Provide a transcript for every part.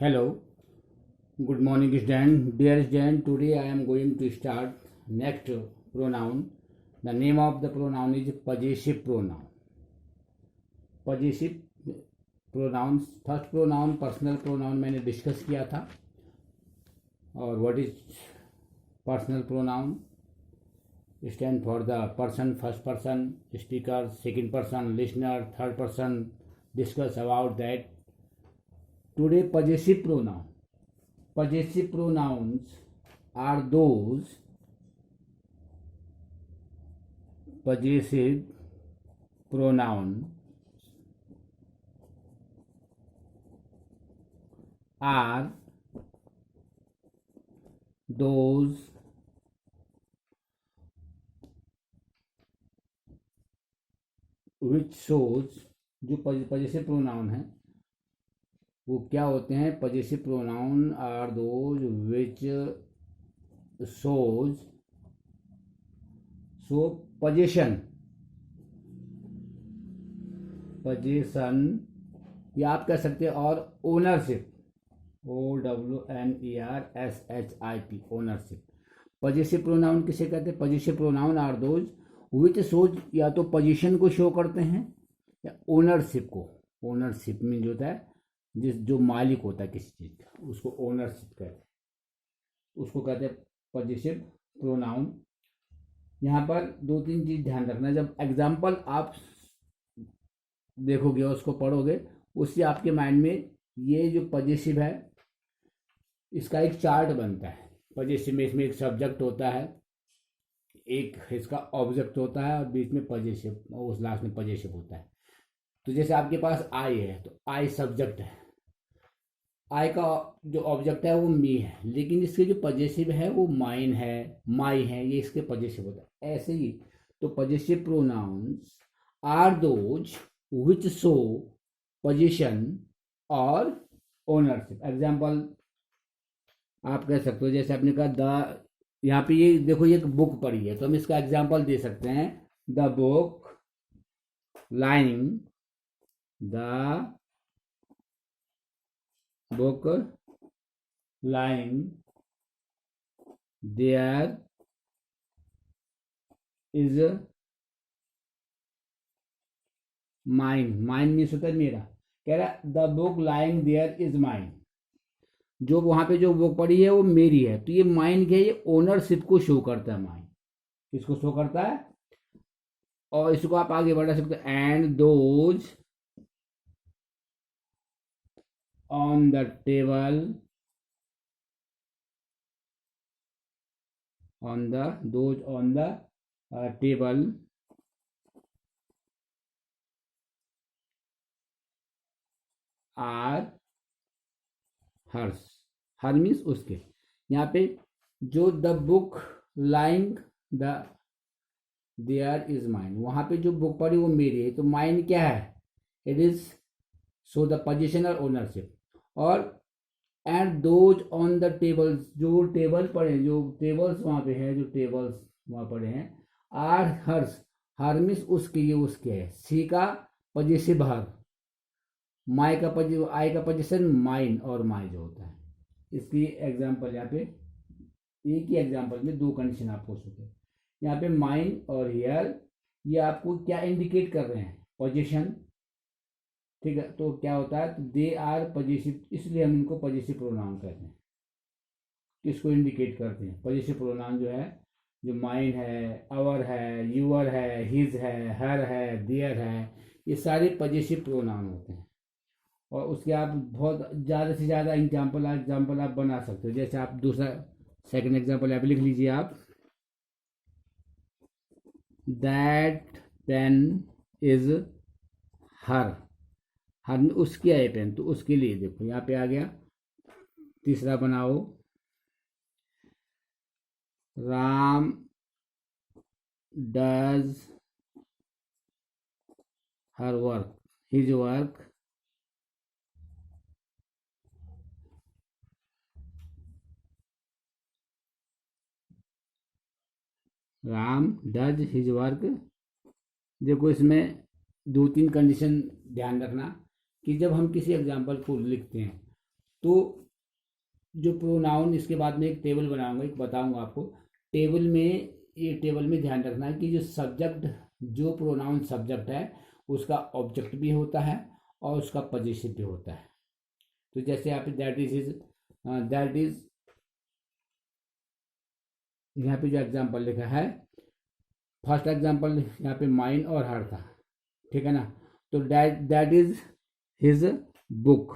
Hello, good morning student. Dear student, today I am going to start next pronoun. The name of the pronoun is possessive pronoun. Possessive pronouns. First pronoun personal pronoun मैंने discuss किया था. और what is personal pronoun? Stand for the person, first person, speaker, second person, listener, third person. Discuss about that. Today possessive pronoun. Possessive pronouns are those possessive pronoun are those which shows, जो possessive pronoun है वो क्या होते हैं? possessive pronoun are those which shows possession या आप कह सकते हैं और ownership, OWNERSHIP, ownership. possessive pronoun किसे कहते हैं? possessive pronoun are those which shows या तो पोजीशन को शो करते हैं या ओनरशिप को. ओनरशिप मीन जो होता है जो मालिक होता है किसी चीज का, उसको ओनरशिप कहते हैं, उसको कहते हैं पॉजिटिव प्रोनाउन. यहाँ पर दो तीन चीज ध्यान रखना. जब एग्जाम्पल आप देखोगे और उसको पढ़ोगे, उससे आपके माइंड में ये जो पॉजिटिव है इसका एक चार्ट बनता है. पॉजिटिव में इसमें एक सब्जेक्ट होता है, एक इसका ऑब्जेक्ट होता है और बीच में पॉजिटिव, उस लास्ट में पॉजिटिव होता है. तो जैसे आपके पास आई है तो आई सब्जेक्ट है, आई का जो ऑब्जेक्ट है वो मी है, लेकिन इसके जो पॉजेसिव है वो माइन है, माई है, ये इसके पॉजेसिव होता है. ऐसे ही तो possessive pronouns are those which show position और ओनरशिप. एग्जाम्पल आप कह सकते हो, जैसे आपने कहा द, यहाँ पे ये देखो ये एक बुक पढ़ी है तो हम इसका एग्जाम्पल दे सकते हैं. The book lying, the book lying there is mine. mine means होता है मेरा. कह रहा the book lying there is mine, जो वहां पे जो बुक पड़ी है वो मेरी है. तो ये माइन क्या है? ये ओनरशिप को शो करता है. माइन किसको शो करता है? और इसको आप आगे बढ़ा सकते हो. And those on the table, those on the table are hers. Her means उसके. यहाँ पे जो the book lying the there is mine, वहां पे जो बुक पड़ी वो मेरी है. तो माइन क्या है? It is so the position और ओनरशिप. और and those on the tables, जो टेबल पड़े, जो टेबल्स वहाँ पे है, जो टेबल्स वहाँ पड़े हैं, आर हर्स. हर मीन्स उसके, ये उसके है. सी का पॉजिटिव हर, माई का आई का पोजिशन माइन और माई जो होता है. इसकी एग्जांपल यहाँ पे एक ही एग्जांपल में दो कंडीशन आप पूछ सकते हैं. यहाँ पे माइन और हियर ये आपको क्या इंडिकेट कर रहे हैं? पोजिशन. ठीक है, तो क्या होता है? तो दे आर पॉजिटिव, इसलिए हम इनको पॉजिटिव प्रोनाउन कहते हैं. किसको इंडिकेट करते हैं? पॉजिटिव प्रोनाउन जो है, जो माइन है, आवर है, यूअर है, हिज है, हर है, देयर है, ये सारे पॉजिटिव प्रोनाउन होते हैं. और उसके आप बहुत ज़्यादा से ज़्यादा एग्जाम्पल आप बना सकते हो. जैसे आप दूसरा सेकंड एग्जाम्पल आप लिख लीजिए. आप दैट पेन इज हर. हर उसकी है पेन, तो उसके लिए देखो यहाँ पे आ गया. तीसरा बनाओ. Ram does her work, his work. Ram does his work. देखो इसमें दो तीन कंडीशन ध्यान रखना कि जब हम किसी एग्जाम्पल को लिखते हैं तो जो प्रोनाउन, इसके बाद में एक टेबल बनाऊंगा, एक बताऊंगा आपको टेबल में। ये टेबल में ध्यान रखना है कि जो सब्जेक्ट, जो प्रोनाउन सब्जेक्ट है उसका ऑब्जेक्ट भी होता है और उसका पजेसिव भी होता है। तो जैसे आप दैट इज यहाँ पे जो एग्जाम्पल लिखा है, फर्स्ट एग्जाम्पल यहाँ पे माइन और हर था, ठीक है ना। तो दैट इज हिज बुक,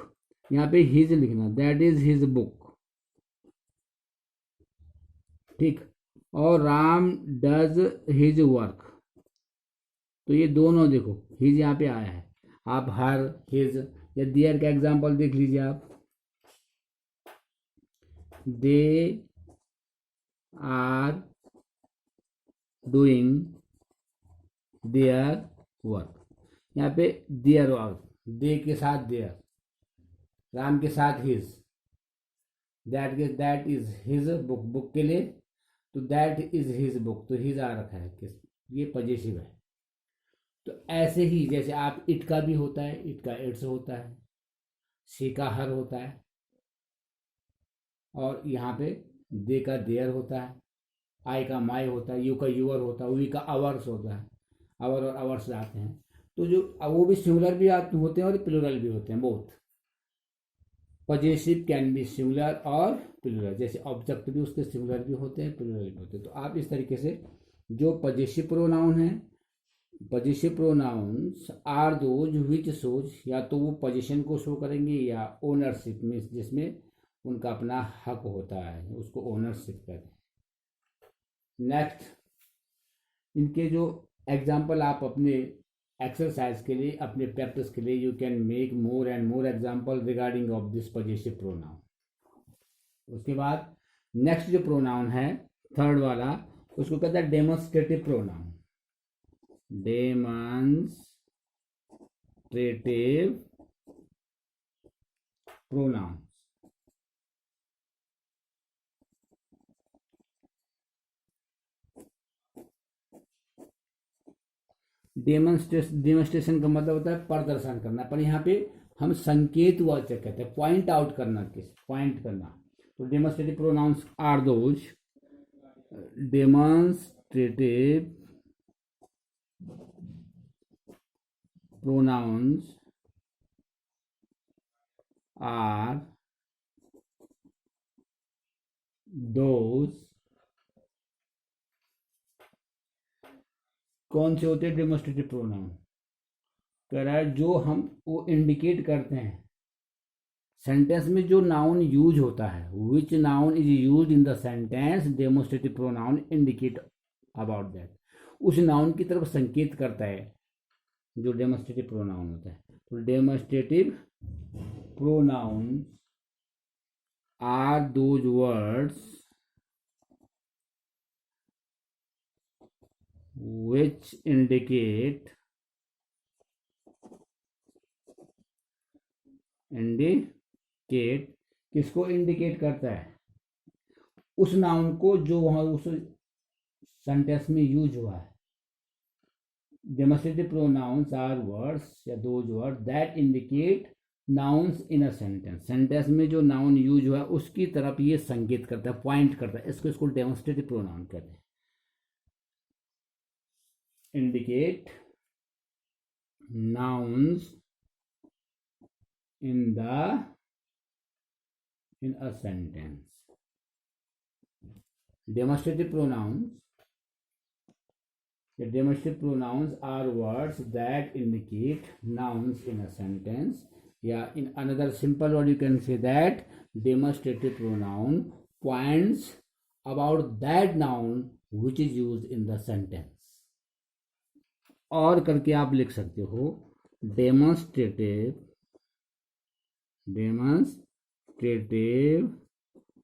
यहाँ पे हिज लिखना, दैट इज हिज बुक, ठीक। और राम डज हिज वर्क, तो ये दोनों देखो हिज यहाँ पे आया है। आप हर, हिज या देयर का एग्जाम्पल देख लीजिए आप, they are doing their work, यहाँ पे देयर वर्क, दे के साथ देयर, राम के साथ his, that is his book, book के लिए तो दैट इज हिज बुक, तो हिज आ रखा है किस, ये पजेसिव है। तो ऐसे ही जैसे आप इट का भी होता है, इट का इट्स होता है, सी का हर होता है, और यहाँ पे दे का देयर होता है, आई का माई होता है, यू का यूअर होता है, वी का अवर्स होता है, आवर और अवर्स आते हैं। तो जो वो भी सिंगुलर भी आते होते हैं और प्लूरल भी होते हैं, both. Possessive can be singular और प्लूरल, जैसे ऑब्जेक्ट भी उसके सिंगुलर भी होते हैं, प्लूरल भी होते हैं। तो आप इस तरीके से जो पजेसिव प्रोनाउन है, possessive pronouns are those which shows, या तो वो पोजीशन को शो करेंगे या ओनरशिप में, जिसमें उनका अपना हक होता है, उसको ओनरशिप कहते हैं। नेक्स्ट, इनके जो एग्जाम्पल आप अपने एक्सरसाइज के लिए, अपने प्रैक्टिस के लिए, you can make more and more example regarding of this possessive pronoun. उसके बाद नेक्स्ट जो प्रोनाउन है, थर्ड वाला, उसको कहता है demonstrative pronoun. Demonstrative pronoun, demonstration का मतलब होता है प्रदर्शन करना, पर यहाँ पे हम संकेत वाचक कहते हैं, पॉइंट आउट करना, किस पॉइंट करना। तो demonstrative pronouns are those, demonstrative pronouns are those, कौन से होते हैं डेमोन्स्ट्रेटिव प्रोनाउन, कह रहा है जो हम वो इंडिकेट करते हैं सेंटेंस में, जो नाउन यूज होता है, which noun is use in the sentence, demonstrative pronoun indicate about that, उस नाउन की तरफ संकेत करता है जो डेमोन्स्ट्रेटिव प्रोनाउन होता है। तो demonstrative pronoun are those words which indicate किसको इंडिकेट करता है, उस नाउन को जो वहां उस सेंटेंस में यूज हुआ है। डेमोन्स्ट्रेटिव प्रोनाउंस आर वर्ड्स या those word that indicate nouns in a sentence, sentence में जो नाउन यूज हुआ है उसकी तरफ ये संकेत करता है, पॉइंट करता है, इसको डेमोन्स्ट्रेटिव प्रोनाउन कहते हैं। indicate nouns in a sentence. Demonstrative pronouns. The demonstrative pronouns are words that indicate nouns in a sentence. Yeah, in another simple word you can say that demonstrative pronoun points about that noun which is used in the sentence. और करके आप लिख सकते हो demonstrative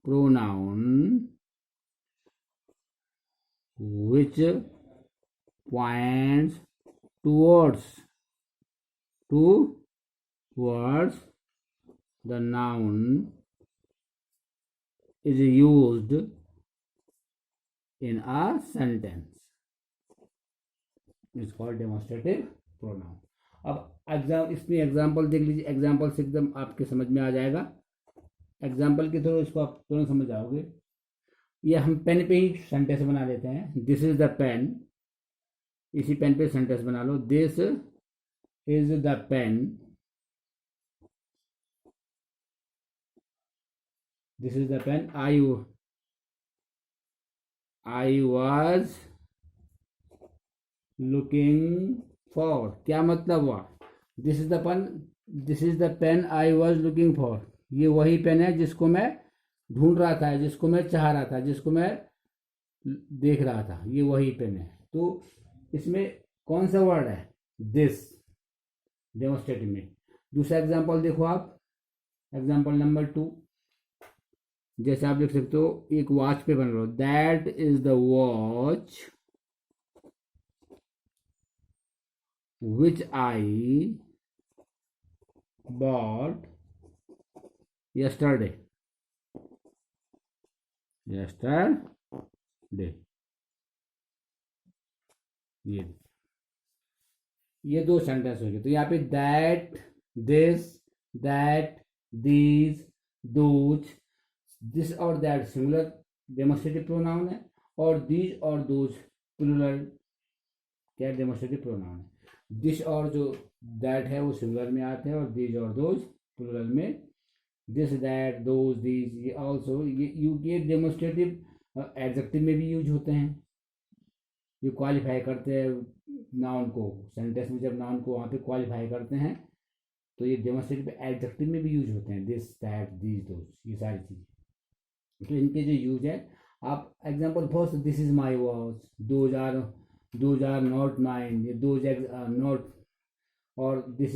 pronoun which points towards the noun is used in a sentence. It's called demonstrative pronoun. अब इसमें example देख लीजिए, एग्जाम्पल से एकदम आपके समझ में आ जाएगा। एग्जाम्पल के थ्रू इसको आप तुरंत समझ जाओगे। ये हम पेन पे ही सेंटेंस बना लेते हैं। दिस इज द पेन, इसी पेन पे सेंटेंस बना लो। This is the pen, this is the pen I was looking for. क्या मतलब हुआ? This is the pen, this is the pen I was looking for. ये वही पेन है जिसको मैं ढूंढ रहा था, जिसको मैं चाह रहा था, जिसको मैं देख रहा था, ये वही पेन है। तो इसमें कौन सा वर्ड है? दिस, डेमोस्ट्रेटिव में। दूसरा एग्जांपल देखो आप, एग्जांपल नंबर 2। जैसे आप लिख सकते हो, एक वॉच पे बन रहा हो, that is the watch which I bought yesterday, yesterday। ये दो सेंटेंस हो गए। तो यहाँ पे that, this, that, these, those. This और दैट सिंगुलर डेमोस्ट्रेटिव प्रोनाउन है, और दीज और दोज प्लूरल क्या डेमोस्ट्रेटिव प्रोनाउन है। दिस और जो दैट है वो सिंगुलर में आते हैं, और दीज और दोज प्लूरल में। दिस, दैट, दोज, दीज, ये ऑल्सो ये डेमोस्ट्रेटिव एडजेक्टिव में भी यूज होते हैं, जो क्वालिफाई करते हैं नाउन को। सेंटेंस में जब नाउन को वहाँ पे क्वालिफाई करते हैं तो ये डेमोस्ट्रेटिव एडजेक्टिव में भी यूज होते हैं। दिस, दैट, दीज, दोज, ये सारी चीज़ें। तो इनके जो यूज है, आप example first, this is my watch, those are not mine, ये दोज नॉट, और this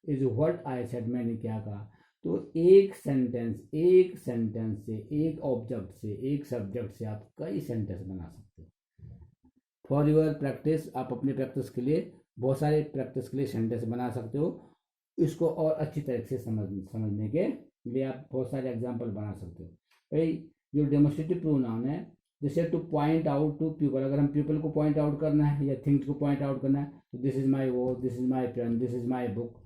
is what I said, मैंने क्या कहा। तो एक सेंटेंस से, एक ऑब्जेक्ट से, एक सब्जेक्ट से आप कई सेंटेंस बना सकते हो। फॉर योर प्रैक्टिस, आप अपने प्रैक्टिस के लिए, बहुत सारे प्रैक्टिस के लिए सेंटेंस बना सकते हो। इसको और अच्छी तरह से समझने के लिए आप बहुत सारे एग्जाम्पल बना सकते हो। भाई जो डेमोस्ट्रेटिव प्रोनाउन है, जैसे to point out to people, अगर हम पीपल को पॉइंट आउट करना है या थिंग्स को पॉइंट आउट करना है, तो this is my watch, this is my pen, this is my book.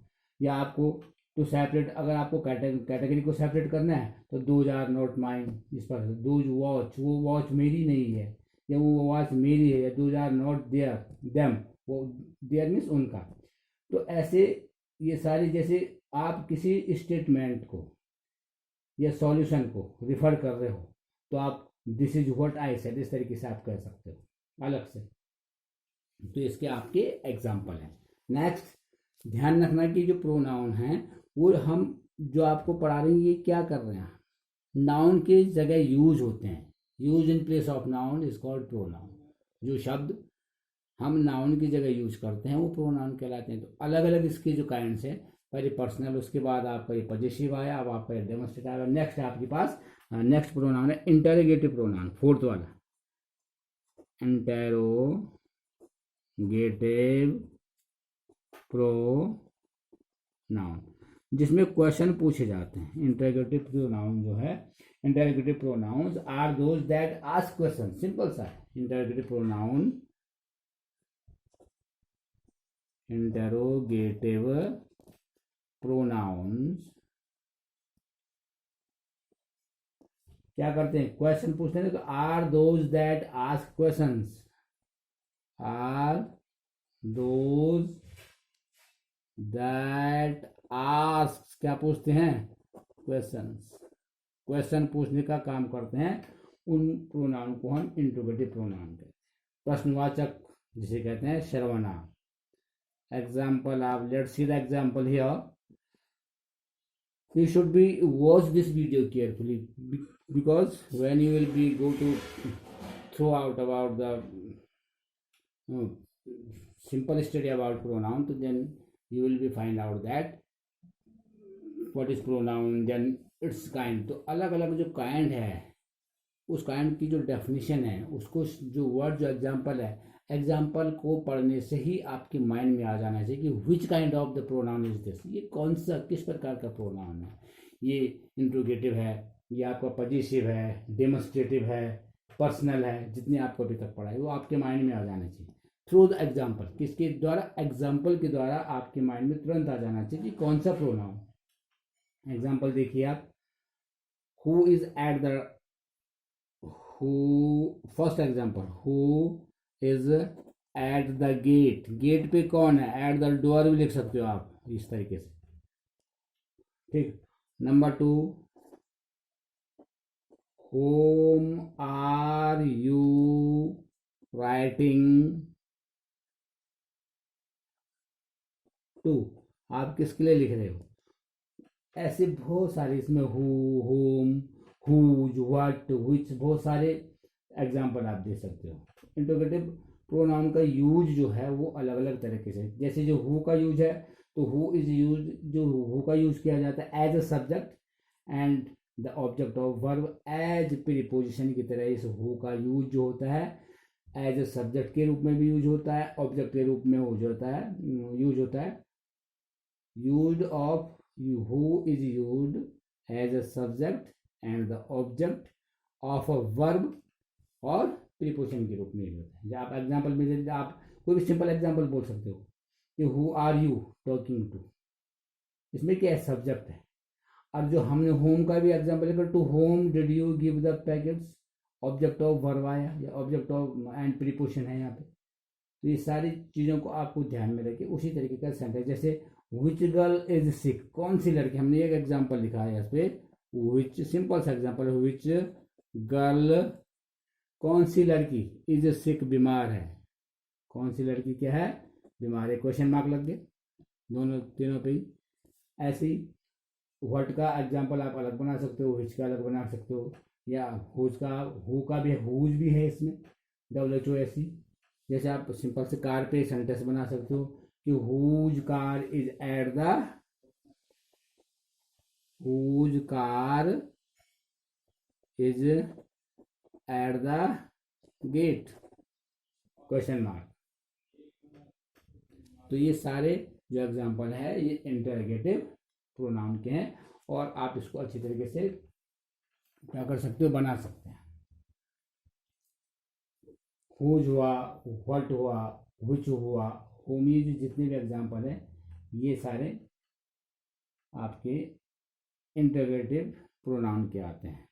या आपको टू सेपरेट, अगर आपको कैटेगरी को सेपरेट करना है, तो दोज आर नॉट माइन, इस पर दोज वॉच, वो वॉच मेरी नहीं है, या वो वॉच मेरी है, या those are not their them, वो देयर मीन्स उनका। तो ऐसे ये सारी, जैसे आप किसी स्टेटमेंट को या सॉल्यूशन को रिफर कर रहे हो, तो आप this is what I said, इस तरीके से आप कह सकते हो अलग से। तो इसके आपके एग्जाम्पल हैं। नेक्स्ट, ध्यान रखना कि जो प्रोनाउन हैं वो हम जो आपको पढ़ा रहे हैं, ये क्या कर रहे हैं, नाउन के जगह यूज होते हैं। Use in place of noun is called pronoun. जो शब्द हम नाउन की जगह यूज करते हैं वो प्रोनाउन कहलाते हैं। तो अलग अलग इसके जो काइंड्स हैं, पहले पर्सनल, उसके बाद आपका ये पॉजेसिव आया, अब आपका ये डेमोस्ट्रेटिव आया। नेक्स्ट आपके पास नेक्स्ट प्रोनाउन है इंटेरोगेटिव प्रोनाउन, फोर्थ वाला, इंटेरोगेटिव प्रोनाउन, जिसमें क्वेश्चन पूछे जाते हैं। इंटेरोगेटिव प्रोनाउन जो है, interrogative pronouns are those that ask question. Simple सा है इंटेरोगेटिव प्रोनाउन। इंटेरोगेटिव प्रोनाउंस क्या करते हैं, क्वेश्चन पूछते हैं। तो are those that ask questions, are those that ask, क्या पूछते हैं, क्वेश्चंस। क्वेश्चन पूछने का काम करते हैं। उन प्रोनाउन को हम इंट्रोगेटिव प्रोनाउन कहते हैं। प्रश्नवाचक जिसे कहते हैं सर्वनाम। एग्जाम्पल आप, let's see the example here. You should be watch this video carefully, because when you will be go to throw out about the simple study about pronoun, so then you will be find out that what is pronoun, then its kind। तो अलग अलग जो kind है, उस kind की जो definition है, उसको जो वर्ड, जो एग्जाम्पल है, एग्जाम्पल को पढ़ने से ही आपके माइंड में आ जाना चाहिए कि which kind of the pronoun is this, ये कौन सा, किस प्रकार का प्रोनाउन है। ये इंट्रोगेटिव है, ये आपका पॉजिटिव है, डेमोस्ट्रेटिव है, पर्सनल है। जितने आपको अभी तक पढ़ा है वो आपके माइंड में आ जाना चाहिए थ्रू द एग्जाम्पल। किसके द्वारा, एग्जाम्पल के द्वारा आपके माइंड में तुरंत आ जाना चाहिए कि कौन सा प्रोनाउन। एग्जाम्पल देखिए आप, who is at the, who, first example, who is at the gate, gate पे कौन है, एट द डोर भी लिख सकते हो आप इस तरीके से, ठीक। Number 2, whom are you writing to, आप किसके लिए लिख रहे हो। ऐसे बहुत सारे इसमें हु, होम, हुज, व्हाट, विच, बहुत सारे एग्जाम्पल आप दे सकते हो। इंट्रोगेटिव प्रोनाउन का यूज जो है वो अलग अलग तरीके से, जैसे जो हु का यूज है, तो हु इज यूज, जो हु का यूज किया जाता है as a subject and the object of verb as preposition की तरह इस हु का यूज जो होता है एज अ सब्जेक्ट के रूप में भी यूज होता है, ऑब्जेक्ट के रूप में यूज होता है। Use of who is used as a subject and the object of a verb और प्रीपोजिशन के रूप में यूज होता है। जब आप एग्जाम्पल में, आप कोई भी सिंपल एग्जाम्पल बोल सकते हो कि who are you talking to, इसमें क्या है, सब्जेक्ट है। अब जो हमने होम का भी एग्जाम्पल लेकर, to whom did you give the packets, object of verb आया या ऑब्जेक्ट ऑफ एंड प्रीपोजिशन है यहाँ पे। तो ये सारी चीज़ों को आपको ध्यान में रखिए। उसी तरीके का सेंटेंस, जैसे विच गर्ल इज सिक, कौन सी लड़की, हमने एक एग्जाम्पल लिखा है इस पे, विच, सिंपल सा एग्जाम्पल, विच गर्ल, कौन सी लड़की, इज सिक, बीमार है, कौन सी लड़की क्या है, बीमार है, क्वेश्चन मार्क लग गए दोनों तीनों पे ही। ऐसे ही व्हाट का एग्जाम्पल आप अलग बना सकते हो, विच का अलग बना सकते हो, या हुज का, हु का भी है, हुज भी है इसमें, WHOSE। जैसे आप सिंपल से कार पे सेंटेंस बना सकते हो कि whose car is at the, whose car is at the gate, question mark. तो ये सारे जो एग्जाम्पल है ये इंटरोगेटिव प्रोनाउन के हैं, और आप इसको अच्छी तरीके से क्या कर सकते हो, बना सकते हैं। हुज हुआ, व्हाट हुआ, विच हुआ, होम, ये जो जितने भी एग्जाम्पल हैं ये सारे आपके इंटरोगेटिव प्रोनाउन के आते हैं।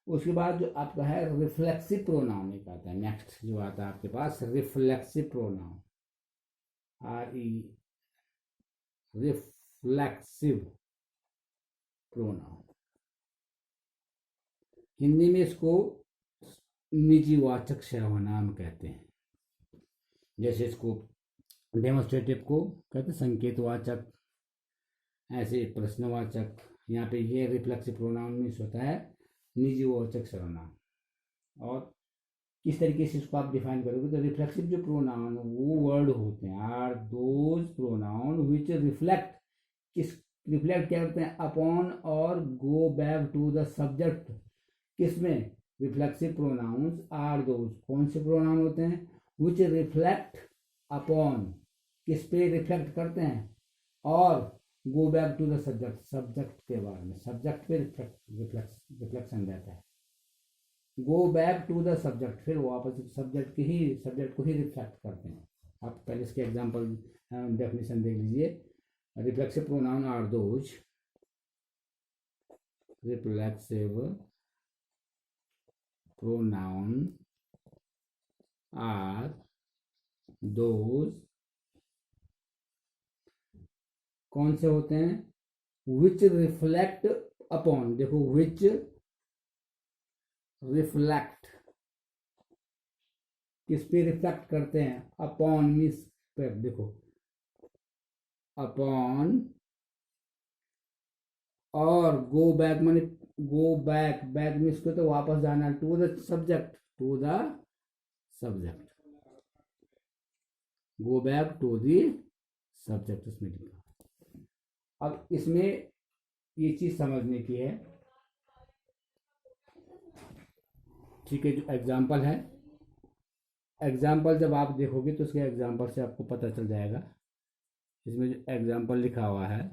उसके बाद जो आपका है रिफ्लेक्सिव प्रोनाउन एक आता है, नेक्स्ट जो आता है आपके पास reflexive pronoun, RE, reflexive pronoun. Hindi में इसको निजीवाचक सर्वनाम कहते हैं। जैसे इसको डेमोस्ट्रेटिव को कहते हैं संकेतवाचक, ऐसे प्रश्नवाचक। यहाँ पे ये रिफ्लेक्सिव प्रोनाउन में होता है निजीवाचक सर्वनाम। और किस तरीके से इसको आप डिफाइन करोगे, तो रिफ्लेक्सिव जो प्रोनाउन वो वर्ड होते हैं are those pronoun which reflect, किस, रिफ्लेक्ट क्या करते हैं, अपॉन और go back to the subject. किसमें, रिफ्लेक्सिव प्रोनाउंस आर दोज, कौन से प्रोनाउन होते हैं, विच रिफ्लेक्ट अपॉन, किस पे रिफ्लेक्ट करते हैं, और go back to the subject, subject के बारे में, सब्जेक्ट पे रिफ्लेक्शन रहता है। Go back to the subject, फिर वापस सब्जेक्ट को ही रिफ्लेक्ट करते हैं। आप पहले इसके एग्जांपल डेफिनेशन देख लीजिए। Reflexive pronoun are those, reflexive pronoun are those, कौन से होते हैं, विच रिफ्लेक्ट अपॉन, देखो विच रिफ्लेक्ट, किस पे रिफ्लेक्ट करते हैं, अपॉन मीन्स पर, देखो अपॉन, और गो बैक माने, गो बैक, बैक मीन्स को तो वापस जाना, to the subject, to the subject, go back to the subject इसमें लिखा। अब इसमें ये चीज समझने की है, ठीक है। जो एग्जाम्पल है, एग्जाम्पल जब आप देखोगे तो उसके एग्जाम्पल से आपको पता चल जाएगा। इसमें जो एग्जाम्पल लिखा हुआ है,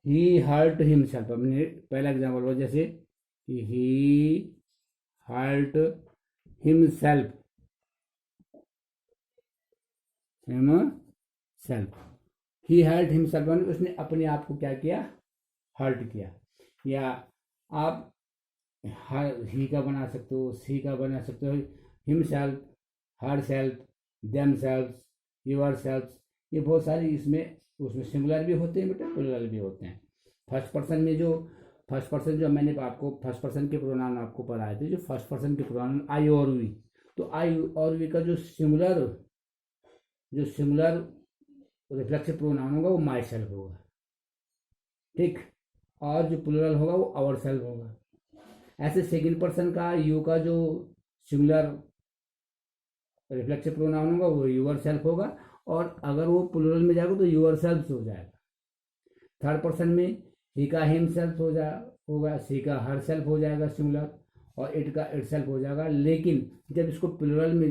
ही हर्ट हिमसेल्फ, हमने पहला एग्जाम्पल हुआ, जैसे ही हर्ट हिमसेल्फ, हिमसेल्फ, ही हर्ट हिमसेल्फ, उसने अपने आप को क्या किया, हर्ट किया। या आप ही का बना सकते हो, सी का बना सकते हो, himself, her self, them self, your self, ये बहुत सारी इसमें उसमें सिंगुलर भी होते हैं बेटा, प्लूरल भी होते हैं। फर्स्ट पर्सन जो मैंने आपको फर्स्ट पर्सन के प्रोनाउन आपको पढ़ाए थे, जो फर्स्ट पर्सन के प्रोनाउन आई और वी, तो आई और वी का जो सिंगुलर रिफ्लेक्सिव प्रोनाउन होगा वो माई सेल्फ होगा, ठीक। और जो प्लूरल होगा वो आवर सेल्फ होगा। ऐसे सेकंड पर्सन का यू का जो सिंगुलर रिफ्लेक्सिव प्रोनाउन होगा वो यूर सेल्फ होगा, और अगर वो प्लूरल में जाएगा तो यूर सेल्फ हो जाएगा। थर्ड पर्सन में ही का हिम सेल्फ होगा, सी का हर सेल्फ हो जाएगा सिंगुलर, और इट का इट सेल्फ हो जाएगा। लेकिन जब इसको प्लूरल में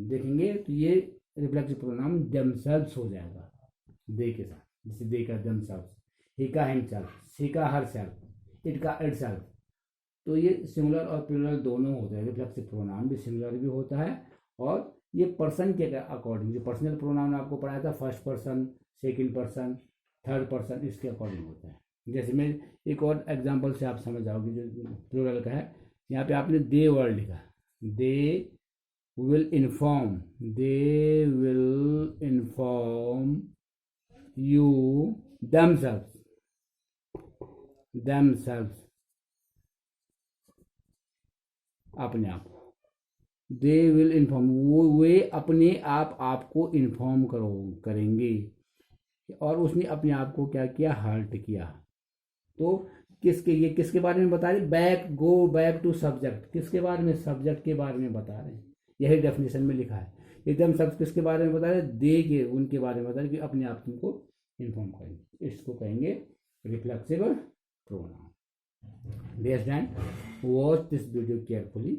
देखेंगे तो ये रिफ्लेक्सिव प्रोनाउन देमसेल्व्स हो जाएगा, दे के साथ, जैसे दे का देमसेल्व्स, ही का हिम सेल्फ, सी का हर सेल्फ, इट का इट सेल्फ। तो ये सिंगुलर और प्लूरल दोनों होते हैं। रिफ्लेक्सिव प्रोनाउन भी सिंगुलर भी होता है, और ये पर्सन के अकॉर्डिंग, जो पर्सनल प्रोनाउन आपको पढ़ाया था, first person, second person, third person, इसके अकॉर्डिंग होता है। जैसे मैं एक और एग्जांपल से आप समझ जाओगे जो प्लूरल का है। यहाँ पे आपने दे वर्ड लिखा, they will inform you themselves अपने आप, दे विल इन्फॉर्म, वे अपने आप आपको इन्फॉर्म करेंगे, और उसने अपने आप को क्या किया, हर्ट किया। तो किसके बारे में बता रहे, गो बैक टू सब्जेक्ट, किसके बारे में, सब्जेक्ट के बारे में बता रहे हैं। यही डेफिनेशन में लिखा है। एकदम सब किसके बारे में बता रहे, दे के, उनके बारे में बता रहे कि अपने आप तुमको इन्फॉर्म करेंगे। इसको कहेंगे reflexive pronoun. Understand? Watch this video carefully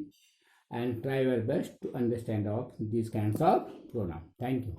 and try your best to understand of these kinds of pronoun. Thank you.